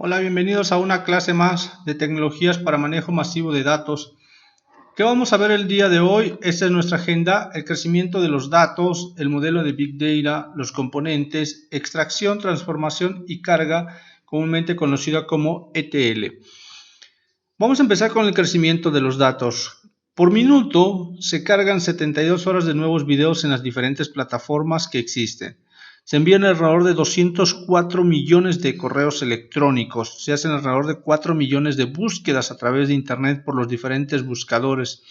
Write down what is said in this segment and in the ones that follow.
Hola, bienvenidos a una clase más de tecnologías para manejo masivo de datos. ¿Qué vamos a ver el día de hoy? Esta es nuestra agenda: el crecimiento de los datos, el modelo de Big Data, los componentes, extracción, transformación y carga, comúnmente conocida como ETL. Vamos a empezar con el crecimiento de los datos. Por minuto se cargan 72 horas de nuevos videos en las diferentes plataformas que existen. Se envían alrededor de 204 millones de correos electrónicos. Se hacen alrededor de 4 millones de búsquedas a través de Internet por los diferentes buscadores.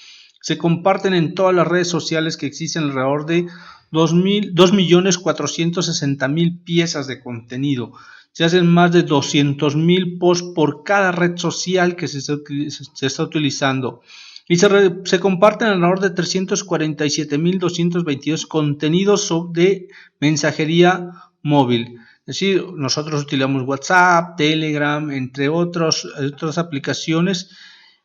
Se comparten en todas las redes sociales que existen alrededor de 2.460.000 piezas de contenido. Se hacen más de 200.000 posts por cada red social que se está utilizando. Y se comparten alrededor de 347.222 contenidos de mensajería móvil. Es decir, nosotros utilizamos WhatsApp, Telegram, entre otras aplicaciones.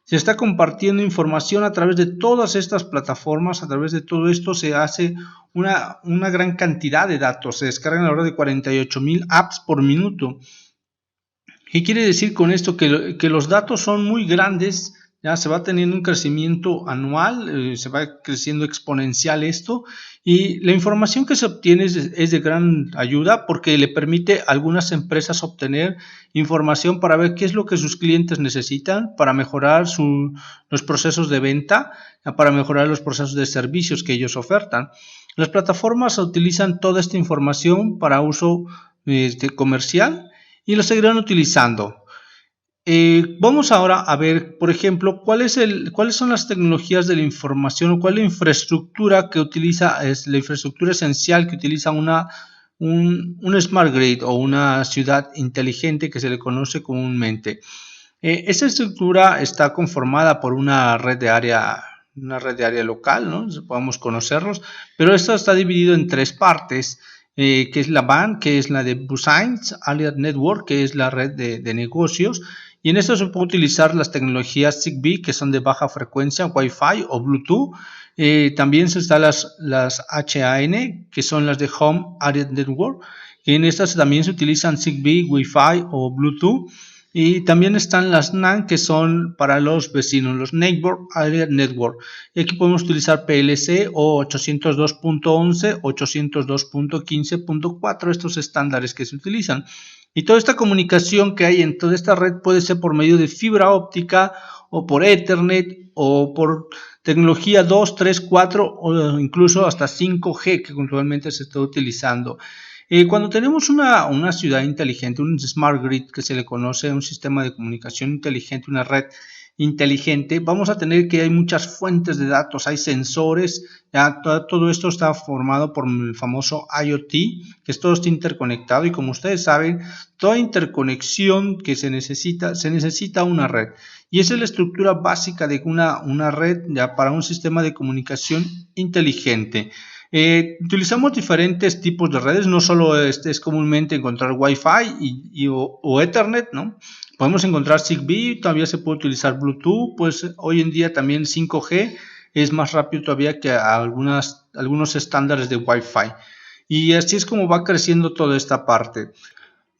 Se está compartiendo información a través de todas estas plataformas. A través de todo esto se hace una gran cantidad de datos. Se descargan alrededor de 48.000 apps por minuto. ¿Qué quiere decir con esto? Que los datos son muy grandes. Ya se va teniendo un crecimiento anual, se va creciendo exponencial esto, y la información que se obtiene es de gran ayuda porque le permite a algunas empresas obtener información para ver qué es lo que sus clientes necesitan para mejorar los procesos de venta, para mejorar los procesos de servicios que ellos ofertan. Las plataformas utilizan toda esta información para uso comercial y lo seguirán utilizando. Vamos ahora a ver, por ejemplo, cuáles son las tecnologías de la información o cuál es la infraestructura que utiliza, es la infraestructura esencial que utiliza un smart grid o una ciudad inteligente que se le conoce comúnmente. Esta estructura está conformada por una red de área local, ¿no? Podemos conocerlos, pero esto está dividido en tres partes. Que es la WAN, que es la de Business Area Network, que es la red de negocios, y en esto se puede utilizar las tecnologías Zigbee, que son de baja frecuencia, Wi-Fi o Bluetooth. También están las HAN, que son las de Home Area Network, y en estas también se utilizan Zigbee, Wi-Fi o Bluetooth. Y también están las NAN, que son para los vecinos, los Neighbor Area Network. Y aquí podemos utilizar PLC o 802.11, 802.15.4, estos estándares que se utilizan. Y toda esta comunicación que hay en toda esta red puede ser por medio de fibra óptica o por Ethernet o por tecnología 2, 3, 4 o incluso hasta 5G que actualmente se está utilizando. Cuando tenemos una ciudad inteligente, un smart grid que se le conoce, un sistema de comunicación inteligente, una red inteligente, vamos a tener que hay muchas fuentes de datos, hay sensores, ya todo esto está formado por el famoso IoT, que todo está interconectado, y como ustedes saben, toda interconexión que se necesita una red, y esa es la estructura básica de una red ya para un sistema de comunicación inteligente. Utilizamos diferentes tipos de redes, no solo es comúnmente encontrar Wi-Fi o Ethernet, ¿no? Podemos encontrar Zigbee, todavía se puede utilizar Bluetooth, pues hoy en día también 5G es más rápido todavía que algunos estándares de Wi-Fi. Y así es como va creciendo toda esta parte.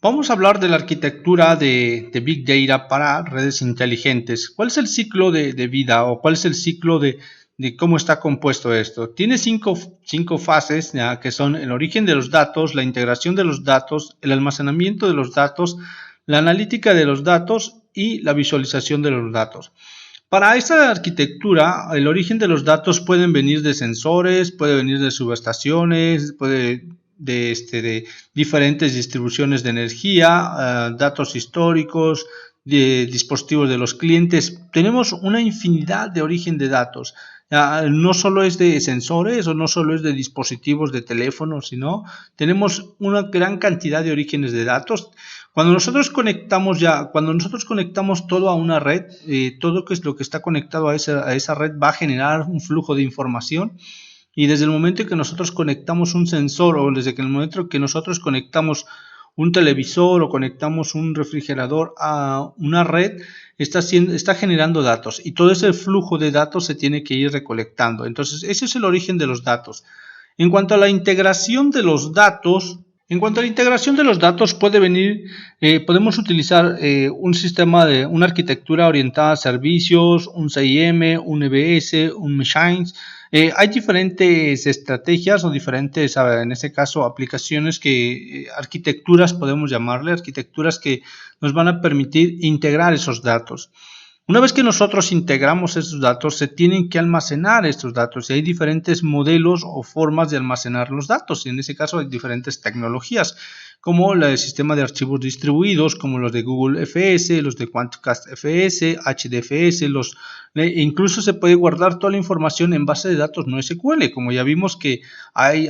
Vamos a hablar de la arquitectura de Big Data para redes inteligentes. ¿Cuál es el ciclo de vida o cuál es el ciclo de cómo está compuesto esto? Tiene cinco fases, ¿ya? Que son el origen de los datos, la integración de los datos, el almacenamiento de los datos, la analítica de los datos y la visualización de los datos. Para esta arquitectura, el origen de los datos pueden venir de sensores, puede venir de subestaciones, puede de diferentes distribuciones de energía, datos históricos, de dispositivos de los clientes. Tenemos una infinidad de origen de datos. No solo es de sensores o no solo es de dispositivos de teléfono, sino tenemos una gran cantidad de orígenes de datos. Cuando nosotros conectamos todo a una red, todo que es lo que está conectado a esa red va a generar un flujo de información. Y desde el momento en que nosotros conectamos un sensor o desde el momento que nosotros conectamos un televisor o conectamos un refrigerador a una red, está generando datos y todo ese flujo de datos se tiene que ir recolectando. Entonces, ese es el origen de los datos. En cuanto a la integración de los datos, En cuanto a la integración de los datos, podemos utilizar un sistema de una arquitectura orientada a servicios, un CIM, un EBS, un Machines. Hay diferentes estrategias o diferentes, en este caso, aplicaciones arquitecturas podemos llamarle, arquitecturas que nos van a permitir integrar esos datos. Una vez que nosotros integramos esos datos, se tienen que almacenar estos datos y hay diferentes modelos o formas de almacenar los datos. Y en ese caso hay diferentes tecnologías, como la del sistema de archivos distribuidos, como los de Google FS, los de Quantcast FS, HDFS, incluso se puede guardar toda la información en base de datos no SQL, como ya vimos que hay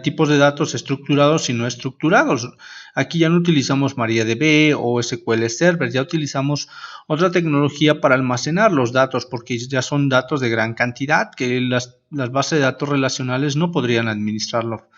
tipos de datos estructurados y no estructurados. Aquí ya no utilizamos MariaDB o SQL Server, ya utilizamos otra tecnología para almacenar los datos porque ya son datos de gran cantidad que las bases de datos relacionales no podrían administrarlo.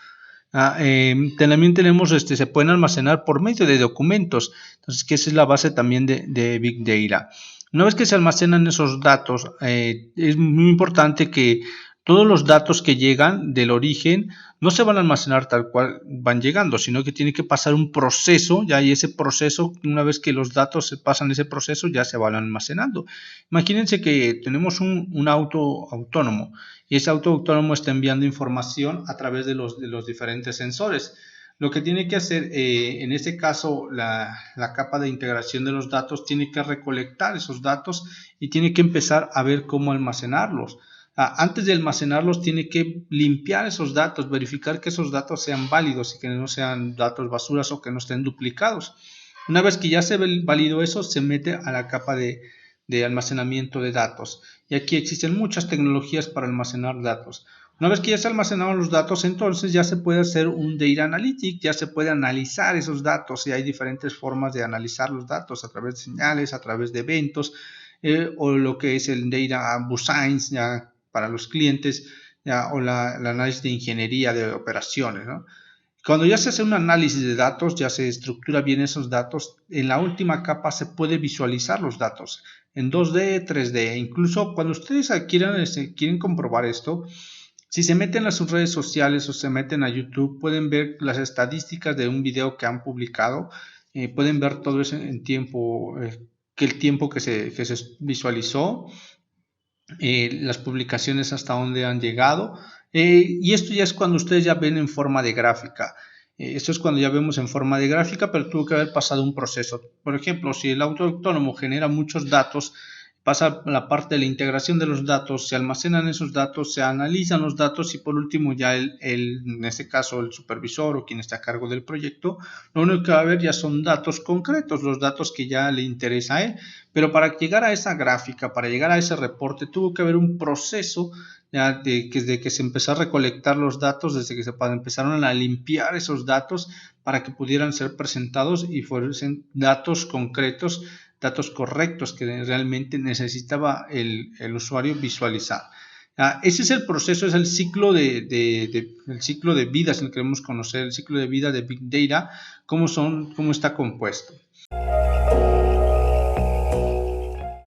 También tenemos, se pueden almacenar por medio de documentos, entonces que esa es la base también de Big Data. Una vez que se almacenan esos datos, es muy importante que todos los datos que llegan del origen no se van a almacenar tal cual van llegando, sino que tiene que pasar un proceso, ya, y ese proceso, una vez que los datos se pasan ese proceso, ya se van almacenando. Imagínense que tenemos un auto autónomo y ese auto autónomo está enviando información a través de los diferentes sensores. Lo que tiene que hacer, en este caso, la capa de integración de los datos tiene que recolectar esos datos y tiene que empezar a ver cómo almacenarlos. Antes de almacenarlos tiene que limpiar esos datos, verificar que esos datos sean válidos y que no sean datos basuras o que no estén duplicados. Una vez que ya se validó eso, se mete a la capa de almacenamiento de datos. Y aquí existen muchas tecnologías para almacenar datos. Una vez que ya se almacenaron los datos, entonces ya se puede hacer un Data Analytics, ya se puede analizar esos datos y hay diferentes formas de analizar los datos a través de señales, a través de eventos o lo que es el Data Science, ya para los clientes, ya, o el análisis de ingeniería de operaciones, ¿no? Cuando ya se hace un análisis de datos, ya se estructura bien esos datos, en la última capa se puede visualizar los datos en 2D, 3D. Incluso cuando ustedes quieren comprobar esto, si se meten a sus redes sociales o se meten a YouTube, pueden ver las estadísticas de un video que han publicado, pueden ver todo eso en tiempo, el tiempo que se visualizó, las publicaciones hasta dónde han llegado, y esto ya es cuando ustedes ya ven en forma de gráfica. Esto es cuando ya vemos en forma de gráfica, pero tuvo que haber pasado un proceso. Por ejemplo, si el auto autónomo genera muchos datos, pasa la parte de la integración de los datos, se almacenan esos datos, se analizan los datos y por último ya en este caso el supervisor o quien está a cargo del proyecto, lo único que va a ver ya son datos concretos, los datos que ya le interesa a él. Pero para llegar a esa gráfica, para llegar a ese reporte, tuvo que haber un proceso ya desde que se empezó a recolectar los datos, desde que se empezaron a limpiar esos datos para que pudieran ser presentados y fuesen datos concretos, datos correctos que realmente necesitaba el usuario visualizar. Ese es el proceso, es el ciclo el ciclo de vida, si lo queremos conocer, el ciclo de vida de Big Data, cómo está compuesto.